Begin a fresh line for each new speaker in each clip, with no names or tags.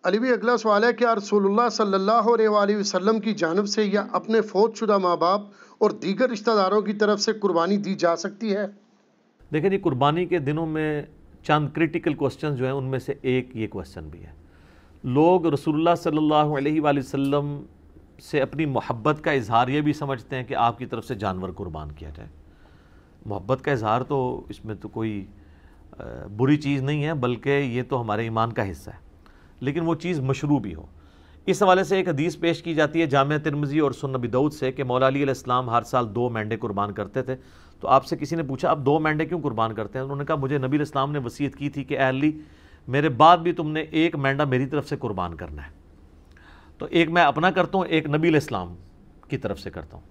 علی بھی اگلا سوال ہے، کیا رسول اللہ صلی اللہ علیہ وآلہ وسلم کی جانب سے یا اپنے فوت شدہ ماں باپ اور دیگر رشتہ داروں کی طرف سے قربانی دی جا سکتی ہے؟
دیکھیں جی، قربانی کے دنوں میں چند کرٹیکل کوسچنز جو ہیں ان میں سے ایک یہ کوسچن بھی ہے۔ لوگ رسول اللہ صلی اللہ علیہ وآلہ وسلم سے اپنی محبت کا اظہار یہ بھی سمجھتے ہیں کہ آپ کی طرف سے جانور قربان کیا جائے۔ محبت کا اظہار تو اس میں تو کوئی بری چیز نہیں ہے، بلکہ یہ تو ہمارے ایمان کا حصہ ہے، لیکن وہ چیز مشروع بھی ہو۔ اس حوالے سے ایک حدیث پیش کی جاتی ہے جامع ترمذی اور سنن ابی داؤد سے کہ مولا علی علیہ السلام ہر سال 2 مینڈے قربان کرتے تھے۔ تو آپ سے کسی نے پوچھا آپ 2 مینڈے کیوں قربان کرتے ہیں؟ انہوں نے کہا مجھے نبی علیہ السلام نے وصیت کی تھی کہ اے علی میرے بعد بھی تم نے 1 مینڈا میری طرف سے قربان کرنا ہے۔ تو ایک میں اپنا کرتا ہوں، ایک نبی علیہ السلام کی طرف سے کرتا ہوں۔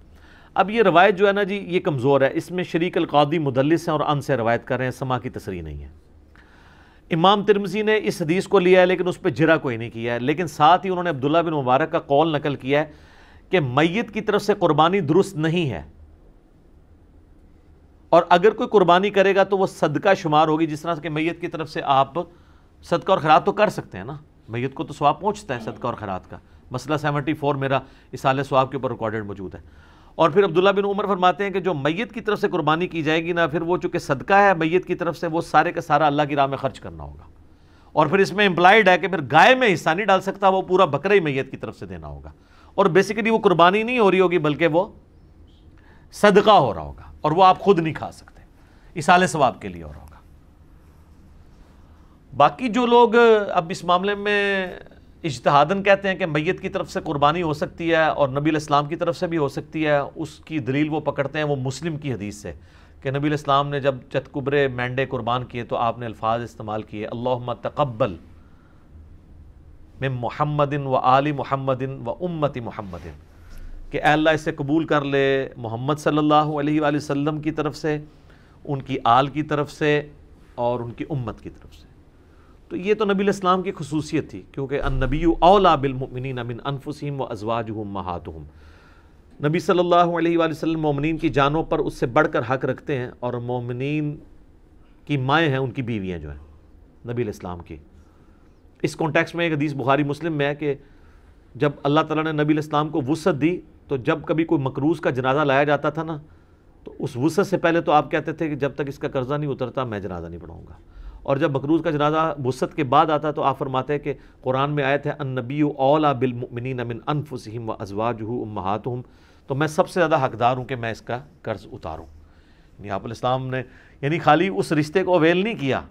اب یہ روایت جو ہے نا جی، یہ کمزور ہے، اس میں شریک القاضی مدلس ہیں اور ان سے روایت کر رہے ہیں، سما کی تصریح نہیں ہے۔ امام ترمذی نے اس حدیث کو لیا ہے لیکن اس پہ جرح کوئی نہیں کیا ہے، لیکن ساتھ ہی انہوں نے عبداللہ بن مبارک کا قول نقل کیا ہے کہ میت کی طرف سے قربانی درست نہیں ہے، اور اگر کوئی قربانی کرے گا تو وہ صدقہ شمار ہوگی، جس طرح کہ میت کی طرف سے آپ صدقہ اور خیرات تو کر سکتے ہیں نا، میت کو تو ثواب پہنچتا ہے صدقہ اور خیرات کا۔ مسئلہ 74 میرا اصالہ ثواب کے اوپر ریکارڈڈ موجود ہے۔ اور پھر عبداللہ بن عمر فرماتے ہیں کہ جو میت کی طرف سے قربانی کی جائے گی نا، پھر وہ چونکہ صدقہ ہے میت کی طرف سے، وہ سارے کا سارا اللہ کی راہ میں خرچ کرنا ہوگا، اور پھر اس میں امپلائڈ ہے کہ پھر گائے میں حصہ نہیں ڈال سکتا، وہ پورا بکرا ہی میت کی طرف سے دینا ہوگا، اور بیسیکلی وہ قربانی نہیں ہو رہی ہوگی بلکہ وہ صدقہ ہو رہا ہوگا، اور وہ آپ خود نہیں کھا سکتے، اصالہ ثواب کے لیے ہو رہا ہوگا۔ باقی جو لوگ اب اس معاملے میں اجتہاداً کہتے ہیں کہ میت کی طرف سے قربانی ہو سکتی ہے اور نبی علیہ السلام کی طرف سے بھی ہو سکتی ہے، اس کی دلیل وہ پکڑتے ہیں وہ مسلم کی حدیث سے کہ نبی علیہ السلام نے جب چتکبرے مینڈے قربان کیے تو آپ نے الفاظ استعمال کیے، اللہم تقبل من محمد و آل محمد و امت محمد، کہ اے اللہ اسے قبول کر لے محمد صلی اللہ علیہ وآلہ وسلم کی طرف سے، ان کی آل کی طرف سے اور ان کی امت کی طرف سے۔ تو یہ تو نبی علیہ السلام کی خصوصیت تھی، کیونکہ النبی اولیٰ بالمؤمنین من انفسہم وازواجہم امہاتہم، نبی صلی اللہ علیہ وآلہ وسلم مومنین کی جانوں پر اس سے بڑھ کر حق رکھتے ہیں، اور مومنین کی مائیں ہیں ان کی بیویاں جو ہیں نبی علیہ السلام کی۔ اس کانٹیکس میں ایک حدیث بخاری مسلم میں ہے کہ جب اللہ تعالیٰ نے نبی علیہ السلام کو وسعت دی تو جب کبھی کوئی مقروض کا جنازہ لایا جاتا تھا نا، تو اس وسعت سے پہلے تو آپ کہتے تھے کہ جب تک اس کا قرضہ نہیں اترتا میں جنازہ نہیں پڑھاؤں گا، اور جب مقروض کا جنازہ وسعت کے بعد آتا تو آپ فرماتے ہیں کہ قرآن میں آیت ہے النبی اولیٰ بالمؤمنین من انفسہم وازواجہ امہاتہم، تو میں سب سے زیادہ حقدار ہوں کہ میں اس کا قرض اتاروں۔ یعنی آپ علیہ السلام نے یعنی خالی اس رشتے کو اویل نہیں کیا۔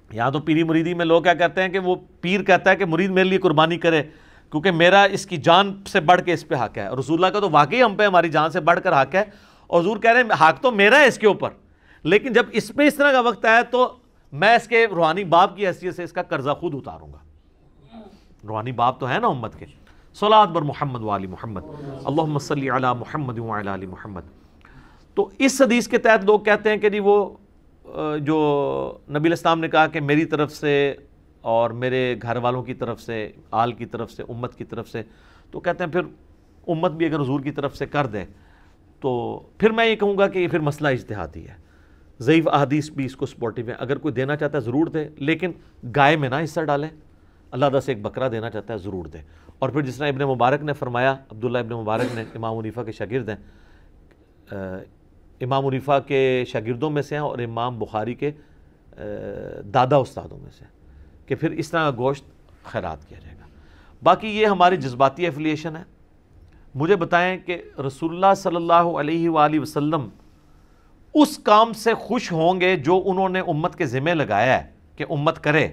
یہاں تو پیری مریدی میں لوگ کیا کہتے ہیں کہ وہ پیر کہتا ہے کہ مرید میرے لیے قربانی کرے کیونکہ میرا اس کی جان سے بڑھ کے اس پہ حق ہے، رسول اللہ کا تو واقعی ہم پہ ہماری جان سے بڑھ کر حق ہے، اور حضور کہہ رہے ہیں حق تو میرا ہے اس کے اوپر، لیکن جب اس پہ اس طرح کا وقت آیا تو میں اس کے روحانی باپ کی حیثیت سے اس کا قرضہ خود اتاروں گا۔ روحانی باپ تو ہے نا امت کے۔ صلاۃ بر محمد و آل محمد، اللہم صلی علی محمد و علی آل محمد۔ تو اس حدیث کے تحت لوگ کہتے ہیں کہ جی وہ جو نبی علیہ السلام نے کہا کہ میری طرف سے اور میرے گھر والوں کی طرف سے، آل کی طرف سے، امت کی طرف سے، تو کہتے ہیں پھر امت بھی اگر حضور کی طرف سے کر دے تو پھر میں یہ کہوں گا کہ یہ پھر مسئلہ اجتہادی ہے، ضعیف احادیث بھی اس کو سپورٹیو ہیں، اگر کوئی دینا چاہتا ہے ضرور دے، لیکن گائے میں نہ حصہ ڈالے، اللہ سے ایک بکرا دینا چاہتا ہے ضرور دے۔ اور پھر جس طرح ابن مبارک نے فرمایا، عبداللہ ابن مبارک نے امام حنیفہ کے شاگرد ہیں، امام حنیفہ کے شاگردوں میں سے ہیں اور امام بخاری کے دادا استادوں میں سے، کہ پھر اس طرح کا گوشت خیرات کیا جائے گا۔ باقی یہ ہماری جذباتی ایفیلیشن ہے۔ مجھے بتائیں کہ رسول اللہ صلی اللہ علیہ وآلہ وسلم اس کام سے خوش ہوں گے جو انہوں نے امت کے ذمہ لگایا ہے کہ امت کرے،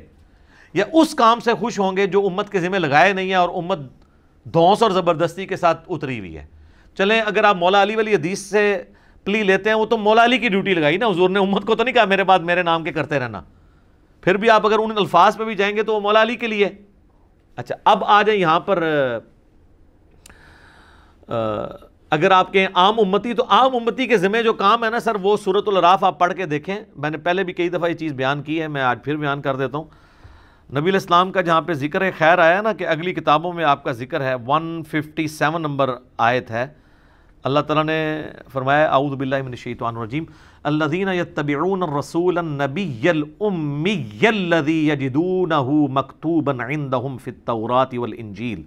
یا اس کام سے خوش ہوں گے جو امت کے ذمہ لگائے نہیں ہے اور امت دھونس اور زبردستی کے ساتھ اتری ہوئی ہے؟ چلیں اگر آپ مولا علی والی حدیث سے پلی لیتے ہیں، وہ تو مولا علی کی ڈیوٹی لگائی نا، حضور نے امت کو تو نہیں کہا میرے بعد میرے نام کے کرتے رہنا، پھر بھی آپ اگر ان الفاظ پہ بھی جائیں گے تو وہ مولا علی کے لیے۔ اچھا اب آ جائیں یہاں پر، اگر آپ کہیں عام امتی، تو عام امتی کے ذمہ جو کام ہے نا سر، وہ سورۃ الاعراف آپ پڑھ کے دیکھیں، میں نے پہلے بھی کئی دفعہ یہ چیز بیان کی ہے، میں آج پھر بیان کر دیتا ہوں۔ نبی علیہ السلام کا جہاں پہ ذکر خیر آیا نا، کہ اگلی کتابوں میں آپ کا ذکر ہے 157 نمبر آیت ہے اللہ تعالیٰ نے فرمایا اعوذ باللہ من الشیطان الرجیم الذین یتبعون الرسول النبی الامی الذی یجدونہ مکتوبا عندہم فی التوراۃ والانجیل،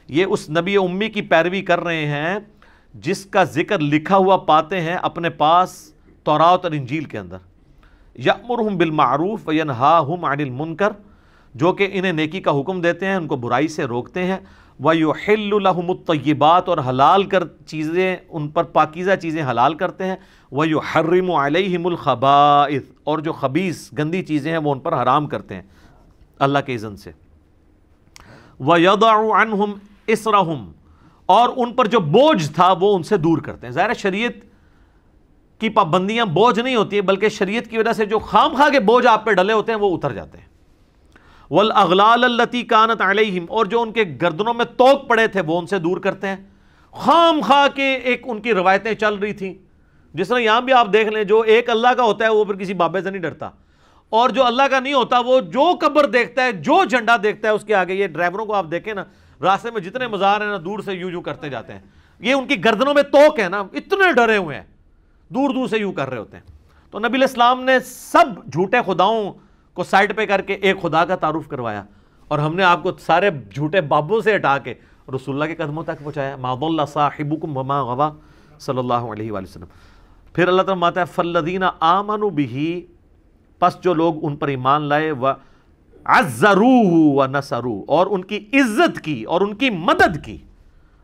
یہ اس نبی امی کی پیروی کر رہے ہیں جس کا ذکر لکھا ہوا پاتے ہیں اپنے پاس تورات اور انجیل کے اندر، یأمرہم بالمعروف وینہاہم عن المنکر، جو کہ انہیں نیکی کا حکم دیتے ہیں، ان کو برائی سے روکتے ہیں، وَيُحِلُّ لَهُمُ الطَّيِّبَاتِ، اور حلال کر چیزیں ان پر پاکیزہ چیزیں حلال کرتے ہیں، وَيُحَرِّمُ عَلَيْهِمُ الْخَبَائِث، اور جو خبیث گندی چیزیں ہیں وہ ان پر حرام کرتے ہیں اللہ کے اذن سے، وَيَضَعُ عَنْهُمْ إِسْرَهُمْ، اور ان پر جو بوجھ تھا وہ ان سے دور کرتے ہیں۔ ظاہر شریعت کی پابندیاں بوجھ نہیں ہوتی ہیں، بلکہ شریعت کی وجہ سے جو خام خواہ کے بوجھ آپ پہ ڈلے ہوتے ہیں وہ اتر جاتے ہیں۔ والاغلال التي كانت عليهم، اور جو ان کے گردنوں میں توق پڑے تھے وہ ان سے دور کرتے ہیں۔ خام خواہ کے ایک ان کی روایتیں چل رہی تھیں، جس طرح یہاں بھی آپ دیکھ لیں، جو ایک اللہ کا ہوتا ہے وہ پھر کسی بابے سے نہیں ڈرتا، اور جو اللہ کا نہیں ہوتا وہ جو قبر دیکھتا ہے، جو جھنڈا دیکھتا ہے اس کے آگے، یہ ڈرائیوروں کو آپ دیکھیں نا، راستے میں جتنے مزار ہیں نا دور سے یوں کرتے جاتے ہیں، یہ ان کی گردنوں میں توق ہے نا، اتنے ڈرے ہوئے ہیں، دور دور سے یوں کر رہے ہوتے ہیں۔ تو نبی علیہ السلام نے سب جھوٹے خداؤں کو سائڈ پہ کر کے ایک خدا کا تعارف کروایا، اور ہم نے آپ کو سارے جھوٹے بابوں سے ہٹا کے رسول اللہ کے قدموں تک پہنچایا۔ ما ضل صاحبکم وما غوا صلی اللہ علیہ وآلہ وسلم۔ پھر اللہ تعالیٰ فرماتا ہے فالذین آمنوا بہ، پس جو لوگ ان پر ایمان لائے، وعزروہ ونصروہ، اور ان کی عزت کی اور ان کی مدد کی،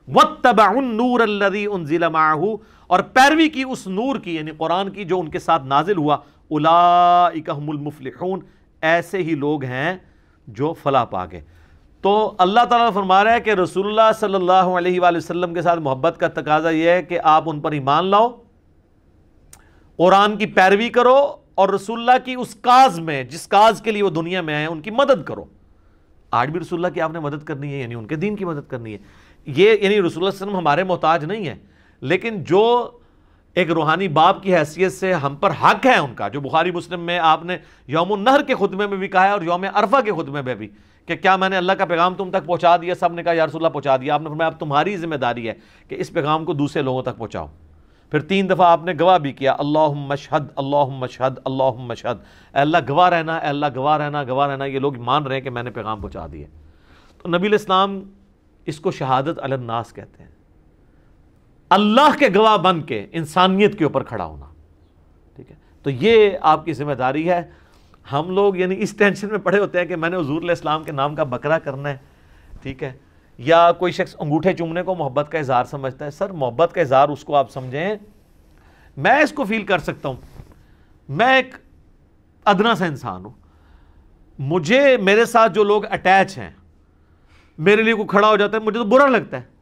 واتبعوا النور الذی انزل معہ، اور پیروی کی اس نور کی یعنی قرآن کی جو ان کے ساتھ نازل ہوا، اولئک هم المفلحون، ایسے ہی لوگ ہیں جو فلاح پا گئے۔ تو اللہ تعالیٰ فرما رہا ہے کہ رسول اللہ صلی اللہ علیہ وآلہ وسلم کے ساتھ محبت کا تقاضا یہ ہے کہ آپ ان پر ایمان لاؤ، قرآن کی پیروی کرو، اور رسول اللہ کی اس کاز میں جس کاز کے لیے وہ دنیا میں آئے ان کی مدد کرو۔ آج بھی رسول اللہ کی آپ نے مدد کرنی ہے، یعنی ان کے دین کی مدد کرنی ہے۔ یہ یعنی رسول اللہ صلی اللہ علیہ وسلم ہمارے محتاج نہیں ہے، لیکن جو ایک روحانی باپ کی حیثیت سے ہم پر حق ہے ان کا، جو بخاری مسلم میں آپ نے یوم النہر کے خطبے میں بھی کہا ہے اور یوم عرفہ کے خطبے میں بھی، کہ کیا میں نے اللہ کا پیغام تم تک پہنچا دیا؟ سب نے کہا یا رسول اللہ پہنچا دیا۔ آپ نے فرمایا اب تمہاری ذمہ داری ہے کہ اس پیغام کو دوسرے لوگوں تک پہنچاؤ۔ پھر 3 دفعہ آپ نے گواہ بھی کیا، اللہم اشہد اللہم اشہد اللہم اشہد، اے اللہ گواہ رہنا، اے اللہ گواہ رہنا، گواہ رہنا، یہ لوگ مان رہے ہیں کہ میں نے پیغام پہنچا دیا۔ تو نبی علیہ السلام اس کو شہادت علی الناس کہتے ہیں، اللہ کے گواہ بن کے انسانیت کے اوپر کھڑا ہونا، ٹھیک ہے۔ تو یہ آپ کی ذمہ داری ہے۔ ہم لوگ یعنی اس ٹینشن میں پڑے ہوتے ہیں کہ میں نے حضور علیہ السلام کے نام کا بکرا کرنا ہے، ٹھیک ہے، یا کوئی شخص انگوٹھے چومنے کو محبت کا اظہار سمجھتا ہے۔ سر محبت کا اظہار اس کو آپ سمجھیں، میں اس کو فیل کر سکتا ہوں، میں ایک ادنا سا انسان ہوں، مجھے میرے ساتھ جو لوگ اٹیچ ہیں، میرے لیے کوئی کھڑا ہو جاتا ہے مجھے تو برا لگتا ہے،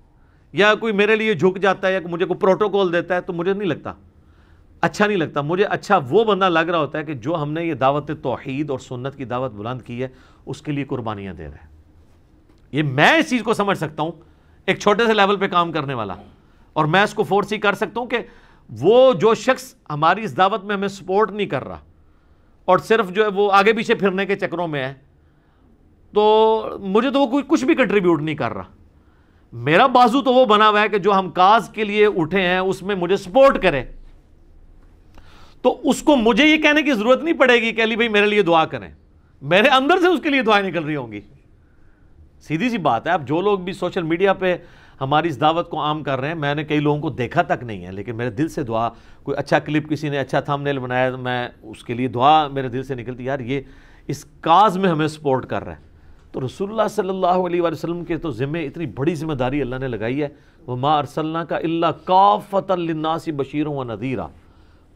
یا کوئی میرے لیے جھک جاتا ہے یا مجھے کوئی پروٹوکول دیتا ہے تو مجھے نہیں لگتا، اچھا نہیں لگتا۔ مجھے اچھا وہ بندہ لگ رہا ہوتا ہے کہ جو ہم نے یہ دعوت توحید اور سنت کی دعوت بلند کی ہے اس کے لیے قربانیاں دے رہا ہے۔ یہ میں اس چیز کو سمجھ سکتا ہوں، ایک چھوٹے سے لیول پہ کام کرنے والا، اور میں اس کو فورس ہی کر سکتا ہوں کہ وہ جو شخص ہماری اس دعوت میں ہمیں سپورٹ نہیں کر رہا اور صرف جو ہے وہ آگے پیچھے پھرنے کے چکروں میں ہے، تو مجھے تو وہ کچھ بھی کنٹریبیوٹ نہیں کر رہا۔ میرا بازو تو وہ بنا ہوا ہے کہ جو ہم کاز کے لیے اٹھے ہیں اس میں مجھے سپورٹ کرے، تو اس کو مجھے یہ کہنے کی ضرورت نہیں پڑے گی کہ علی بھائی میرے لیے دعا کریں، میرے اندر سے اس کے لیے دعائیں نکل رہی ہوں گی۔ سیدھی سی بات ہے۔ اب جو لوگ بھی سوشل میڈیا پہ ہماری اس دعوت کو عام کر رہے ہیں، میں نے کئی لوگوں کو دیکھا تک نہیں ہے، لیکن میرے دل سے دعا، کوئی اچھا کلپ کسی نے اچھا تھمبنیل بنایا، میں اس کے لیے دعا میرے دل سے نکلتی، یار یہ اس کاز میں ہمیں سپورٹ کر رہا ہے۔ تو رسول اللہ صلی اللہ علیہ وآلہ وسلم کے تو ذمہ اتنی بڑی ذمہ داری اللہ نے لگائی ہے، وَمَا أَرْسَلْنَاكَ إِلَّا كَافَّةً لِلنَّاسِ بَشِيرًا وَنَذِيرًا،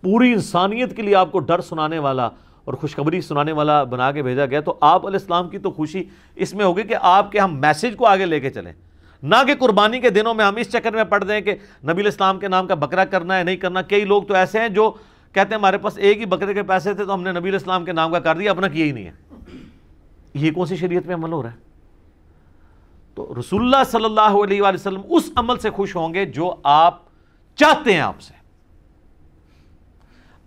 پوری انسانیت کے لیے آپ کو ڈر سنانے والا اور خوشخبری سنانے والا بنا کے بھیجا گیا۔ تو آپ علیہ السلام کی تو خوشی اس میں ہوگی کہ آپ کے ہم میسج کو آگے لے کے چلیں، نہ کہ قربانی کے دنوں میں ہم اس چکر میں پڑ دیں کہ نبی علیہ السلام کے نام کا بکرا کرنا ہے نہیں کرنا۔ کئی لوگ تو ایسے ہیں جو کہتے ہیں ہمارے پاس ایک ہی بکرے کے پیسے تھے تو ہم نے نبی علیہ السلام کے نام کا کر دیا، اپنا کیا ہی نہیں ہے۔ یہ کون سی شریعت میں عمل ہو رہا ہے؟ تو رسول اللہ صلی اللہ علیہ وآلہ وسلم اس عمل سے خوش ہوں گے جو آپ چاہتے ہیں آپ سے۔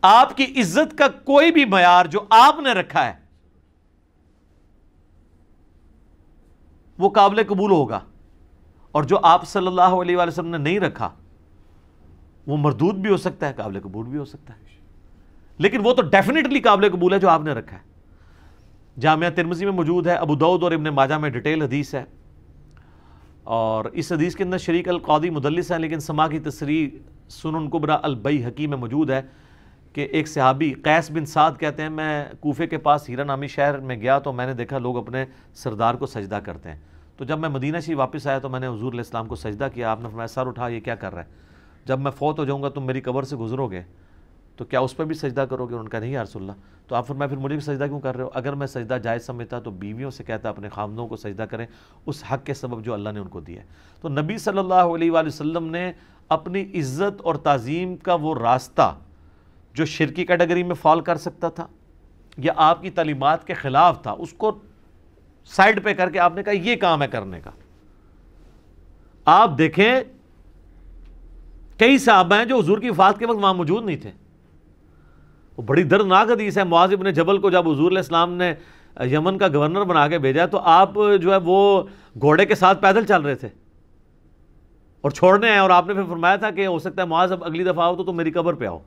آپ کی عزت کا کوئی بھی معیار جو آپ نے رکھا ہے وہ قابل قبول ہوگا، اور جو آپ صلی اللہ علیہ وآلہ وسلم نے نہیں رکھا وہ مردود بھی ہو سکتا ہے، قابل قبول بھی ہو سکتا ہے، لیکن وہ تو ڈیفینیٹلی قابل قبول ہے جو آپ نے رکھا ہے۔ جامعہ ترمذی میں موجود ہے، ابو داؤد اور ابن ماجہ میں ڈیٹیل حدیث ہے، اور اس حدیث کے اندر شریک القاضی مدلس ہیں، لیکن سما کی تصریح سنن کبریٰ البیہقی میں موجود ہے کہ ایک صحابی قیس بن سعد کہتے ہیں میں کوفے کے پاس ہیرا نامی شہر میں گیا تو میں نے دیکھا لوگ اپنے سردار کو سجدہ کرتے ہیں، تو جب میں مدینہ شریف واپس آیا تو میں نے حضور علیہ السلام کو سجدہ کیا، آپ نے فرمایا سر اٹھا، یہ کیا کر رہا ہے؟ جب میں فوت ہو جاؤں گا تم میری قبر سے گزرو گے تو کیا اس پہ بھی سجدہ کرو گے؟ ان کا نہیں یا رسول اللہ۔ تو آپ فرمایا پھر مجھے بھی سجدہ کیوں کر رہے ہو؟ اگر میں سجدہ جائز سمجھتا تو بیویوں سے کہتا اپنے خامدوں کو سجدہ کریں اس حق کے سبب جو اللہ نے ان کو دیا ہے۔ تو نبی صلی اللہ علیہ وآلہ وسلم نے اپنی عزت اور تعظیم کا وہ راستہ جو شرکی کیٹیگری میں فال کر سکتا تھا یا آپ کی تعلیمات کے خلاف تھا، اس کو سائڈ پہ کر کے آپ نے کہا یہ کام ہے کرنے کا۔ آپ دیکھیں کئی صحابہ ہیں جو حضور کی وفات کے وقت وہاں موجود نہیں تھے۔ وہ بڑی دردناک حدیث ہے، معاذ بن جبل کو جب حضور علیہ السلام نے یمن کا گورنر بنا کے بھیجا تو آپ جو ہے وہ گھوڑے کے ساتھ پیدل چل رہے تھے اور چھوڑنے آئے، اور آپ نے پھر فرمایا تھا کہ ہو سکتا ہے معاذ اب اگلی دفعہ آؤ تو تم میری قبر پہ آؤ،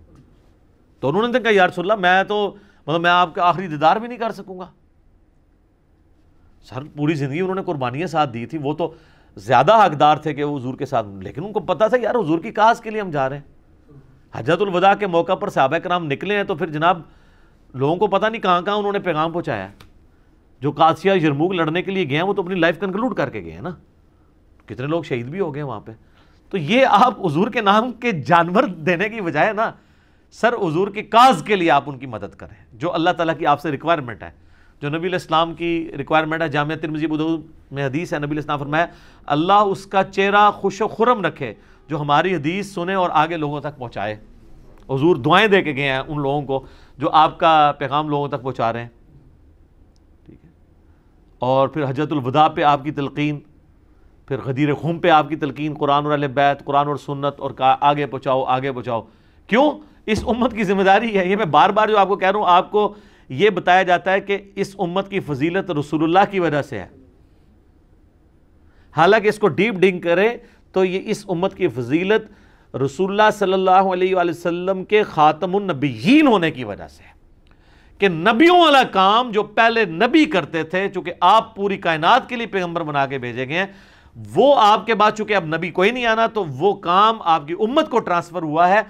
تو انہوں نے کہا یا رسول اللہ میں تو میں آپ کا آخری دیدار بھی نہیں کر سکوں گا۔ سر پوری زندگی انہوں نے قربانیاں ساتھ دی تھی، وہ تو زیادہ حقدار تھے کہ وہ حضور کے ساتھ، لیکن ان کو پتا تھا یار حضور کی کاز کے لیے ہم جا رہے ہیں۔ حجۃ الوداع کے موقع پر صحابہ کرام نکلے ہیں تو پھر جناب لوگوں کو پتہ نہیں کہاں کہاں انہوں نے پیغام پہنچایا ہے۔ جو قادسیہ یرموک لڑنے کے لیے گئے ہیں وہ تو اپنی لائف کنکلوڈ کر کے گئے ہیں نا، کتنے لوگ شہید بھی ہو گئے وہاں پہ۔ تو یہ آپ حضور کے نام کے جانور دینے کی بجائے نا سر حضور کی کاز کے لیے آپ ان کی مدد کریں، جو اللہ تعالیٰ کی آپ سے ریکوائرمنٹ ہے، جو نبی علیہ السلام کی ریکوائرمنٹ ہے۔ جامعہ ترمذی ابو داؤد میں حدیث ہے، نبی علیہ السلام فرمایا اللہ اس کا چہرہ خوش و خرم رکھے جو ہماری حدیث سنے اور آگے لوگوں تک پہنچائے۔ حضور دعائیں دے کے گئے ہیں ان لوگوں کو جو آپ کا پیغام لوگوں تک پہنچا رہے ہیں، ٹھیک ہے۔ اور پھر حجۃ الوداع پہ آپ کی تلقین، پھر غدیر خم پہ آپ کی تلقین، قرآن اور اہل بیت، قرآن اور سنت، اور آگے پہنچاؤ آگے پہنچاؤ۔ کیوں؟ اس امت کی ذمہ داری ہے۔ یہ میں بار بار جو آپ کو کہہ رہا ہوں، آپ کو یہ بتایا جاتا ہے کہ اس امت کی فضیلت رسول اللہ کی وجہ سے ہے، حالانکہ اس کو ڈیپ ڈنگ کرے تو یہ اس امت کی فضیلت رسول اللہ صلی اللہ علیہ وآلہ وسلم کے خاتم النبیین ہونے کی وجہ سے ہے، کہ نبیوں والا کام جو پہلے نبی کرتے تھے، چونکہ آپ پوری کائنات کے لیے پیغمبر بنا کے بھیجے گئے ہیں، وہ آپ کے بعد چونکہ اب نبی کوئی نہیں آنا تو وہ کام آپ کی امت کو ٹرانسفر ہوا ہے۔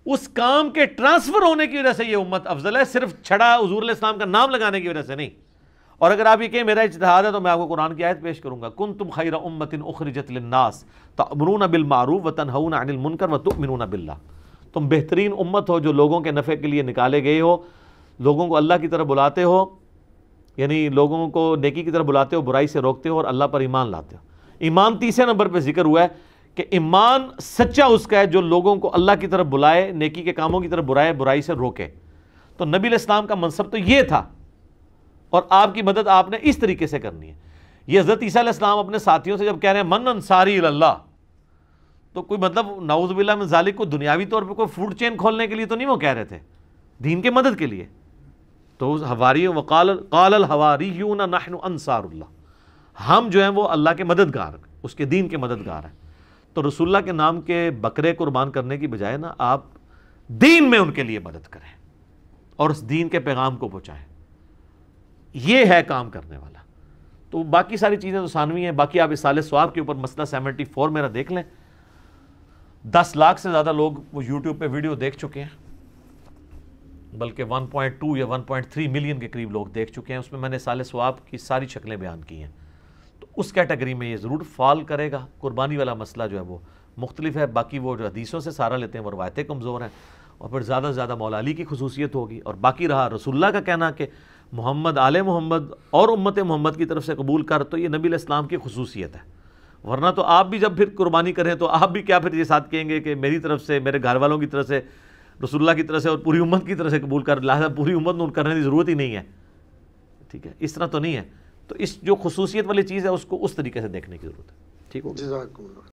اس کام کے ٹرانسفر ہونے کی وجہ سے یہ امت افضل ہے، صرف چھڑا حضور علیہ السلام کا نام لگانے کی وجہ سے نہیں۔ اور اگر آپ یہ کہیں میرا اجتہاد ہے تو میں آپ کو قرآن کی آیت پیش کروں گا، کنتم خیر امۃ اخرجت للناس تأمرون بالمعروف وتنہون عن المنکر وتؤمنون باللہ، تم بہترین امت ہو جو لوگوں کے نفع کے لیے نکالے گئے ہو، لوگوں کو اللہ کی طرف بلاتے ہو، یعنی لوگوں کو نیکی کی طرف بلاتے ہو، برائی سے روکتے ہو اور اللہ پر ایمان لاتے ہو۔ ایمان تیسرے نمبر پہ ذکر ہوا ہے کہ ایمان سچا اس کا ہے جو لوگوں کو اللہ کی طرف بلائے، نیکی کے کاموں کی طرف برائے، برائی سے روکے۔ تو نبی علیہ السلام کا منصب تو یہ تھا، اور آپ کی مدد آپ نے اس طریقے سے کرنی ہے۔ یہ حضرت عیسیٰ علیہ السلام اپنے ساتھیوں سے جب کہہ رہے ہیں من انصاری اللہ، تو کوئی مطلب نعوذ باللہ من ذالک کو دنیاوی طور پہ کوئی فوڈ چین کھولنے کے لیے تو نہیں وہ کہہ رہے تھے، دین کے مدد کے لیے۔ تو حواری قال الحواریون نحن انصار اللہ، ہم جو ہیں وہ اللہ کے مددگار، اس کے دین کے مددگار ہیں۔ تو رسول اللہ کے نام کے بکرے قربان کرنے کی بجائے نا آپ دین میں ان کے لیے مدد کریں اور اس دین کے پیغام کو پہنچائیں، یہ ہے کام کرنے والا۔ تو باقی ساری چیزیں تو ثانوی ہیں۔ باقی آپ اصالہ ثواب کے اوپر مسئلہ 74 میرا دیکھ لیں، 10 لاکھ سے زیادہ لوگ وہ یوٹیوب پہ ویڈیو دیکھ چکے ہیں، بلکہ 1.2 یا 1.3 ملین کے قریب لوگ دیکھ چکے ہیں۔ اس میں نے اصالہ ثواب کی ساری شکلیں بیان کی ہیں، تو اس کیٹیگری میں یہ ضرور فال کرے گا۔ قربانی والا مسئلہ جو ہے وہ مختلف ہے، باقی وہ جو حدیثوں سے سہارا لیتے ہیں وہ روایتیں کمزور ہیں، اور پھر زیادہ سے زیادہ مولا علی کی خصوصیت ہوگی۔ اور باقی رہا رسول اللہ کا کہنا کہ محمد آل محمد اور امت محمد کی طرف سے قبول کر، تو یہ نبی علیہ السلام کی خصوصیت ہے، ورنہ تو آپ بھی جب پھر قربانی کریں تو آپ بھی کیا پھر یہ ساتھ کہیں گے کہ میری طرف سے، میرے گھر والوں کی طرف سے، رسول اللہ کی طرف سے اور پوری امت کی طرف سے قبول کر، لہٰذا پوری امت نے کرنے کی ضرورت ہی نہیں ہے، ٹھیک ہے، اس طرح تو نہیں ہے۔ تو اس جو خصوصیت والی چیز ہے اس کو اس طریقے سے دیکھنے کی ضرورت ہے، ٹھیک ہو گیا۔